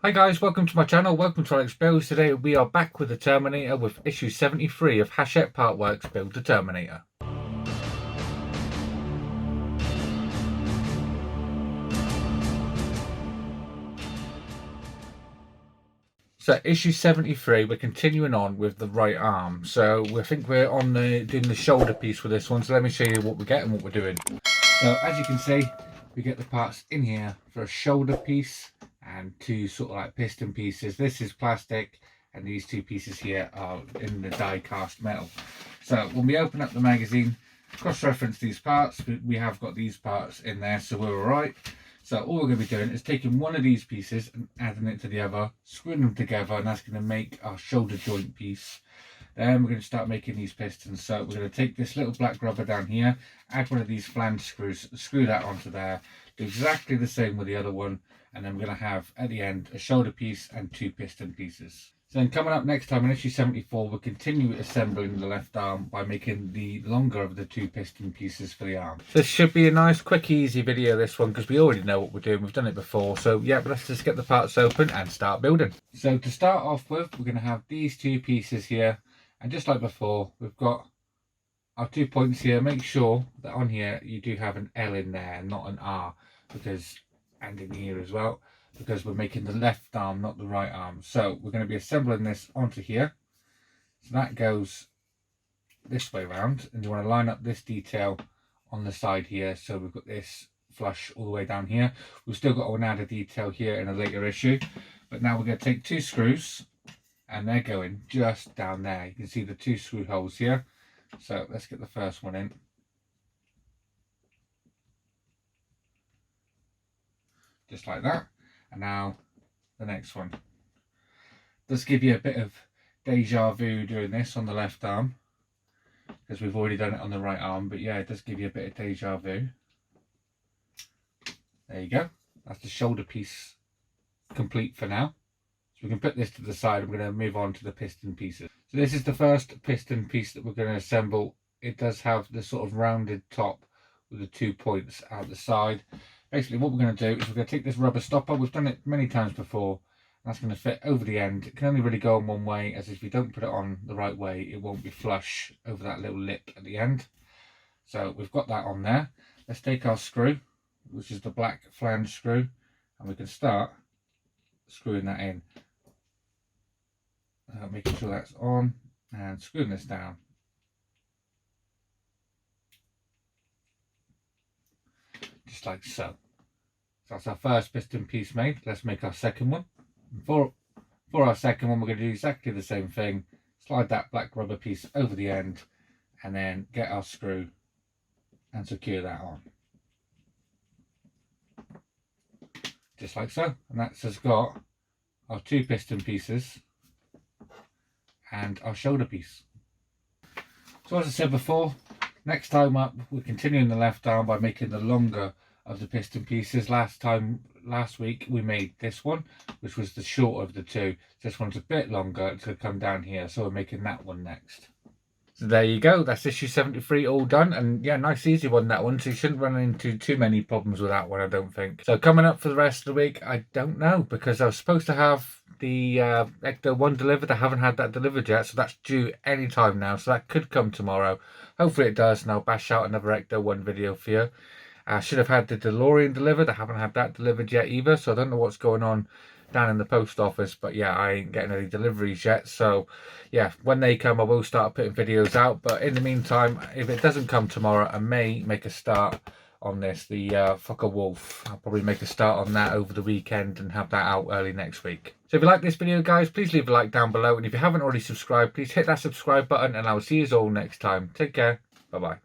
Hi guys, welcome to my channel, welcome to Alex Builds. Today we are back with the Terminator with issue 73 of Hachette Partworks Build the Terminator. So issue 73, we're continuing on with the right arm. So I think we're on doing the shoulder piece with this one. So let me show you what we get and what we're doing. So as you can see, we get the parts in here for a shoulder piece and two sort of like piston pieces. This is plastic and these two pieces here are in the die cast metal. So when we open up the magazine, cross-reference these parts, we have got these parts in there, so we're all right. So all we're going to be doing is taking one of these pieces and adding it to the other, screwing them together, and that's going to make our shoulder joint piece. Then we're going to start making these pistons. So we're going to take this little black rubber down here, add one of these flange screws, screw that onto there, do exactly the same with the other one, and then we're going to have at the end a shoulder piece and two piston pieces. So then coming up next time in issue 74, we'll continue assembling the left arm by making the longer of the two piston pieces for the arm. This should be a nice, quick, easy video, this one, because we already know what we're doing. We've done it before. So yeah, but let's just get the parts open and start building. So to start off with, we're going to have these two pieces here. And just like before, we've got our 2 points here. Make sure that on here you do have an L in there, not an R, and in here as well, because we're making the left arm, not the right arm. So we're going to be assembling this onto here. So that goes this way around, and you want to line up this detail on the side here. So we've got this flush all the way down here. We've still got an added detail here in a later issue, but now we're going to take two screws and they're going just down there. You can see the two screw holes here. So let's get the first one in. Just like that. And now the next one. Does give you a bit of deja vu doing this on the left arm, because we've already done it on the right arm, but yeah, it does give you a bit of deja vu. There you go. That's the shoulder piece complete for now. So we can put this to the side. I'm going to move on to the piston pieces. So this is the first piston piece that we're going to assemble. It does have the sort of rounded top with the 2 points out the side. Basically what we're going to do is we're going to take this rubber stopper. We've done it many times before. And that's going to fit over the end. It can only really go on one way, as if you don't put it on the right way, it won't be flush over that little lip at the end. So we've got that on there. Let's take our screw, which is the black flange screw, and we can start screwing that in. Making sure that's on and screwing this down. Just like so. So that's our first piston piece made. Let's make our second one. For our second one, we're going to do exactly the same thing. Slide that black rubber piece over the end and then get our screw and secure that on. Just like so. And that's just got our two piston pieces and our shoulder piece. So as I said before, next time up we're continuing the left arm by making the longer of the piston pieces. Last week we made this one, which was the shorter of the two. This one's a bit longer, it's going to come down here, so we're making that one next. So there you go, that's issue 73 all done, and yeah, nice easy one, that one, so you shouldn't run into too many problems with that one, I don't think. So coming up for the rest of the week, I don't know, because I was supposed to have the Ecto 1 delivered. I haven't had that delivered yet, so that's due any time now, so that could come tomorrow. Hopefully it does, and I'll bash out another Ecto 1 video for you. I should have had the DeLorean delivered. I haven't had that delivered yet either, so I don't know what's going on down in the post office, but yeah, I ain't getting any deliveries yet. So yeah, when they come I will start putting videos out, but in the meantime, if it doesn't come tomorrow, I may make a start on this, the Fucker Wolf. I'll probably make a start on that over the weekend and have that out early next week. So if you like this video, guys, please leave a like down below, and if you haven't already subscribed, please hit that subscribe button, and I will see you all next time. Take care. Bye bye.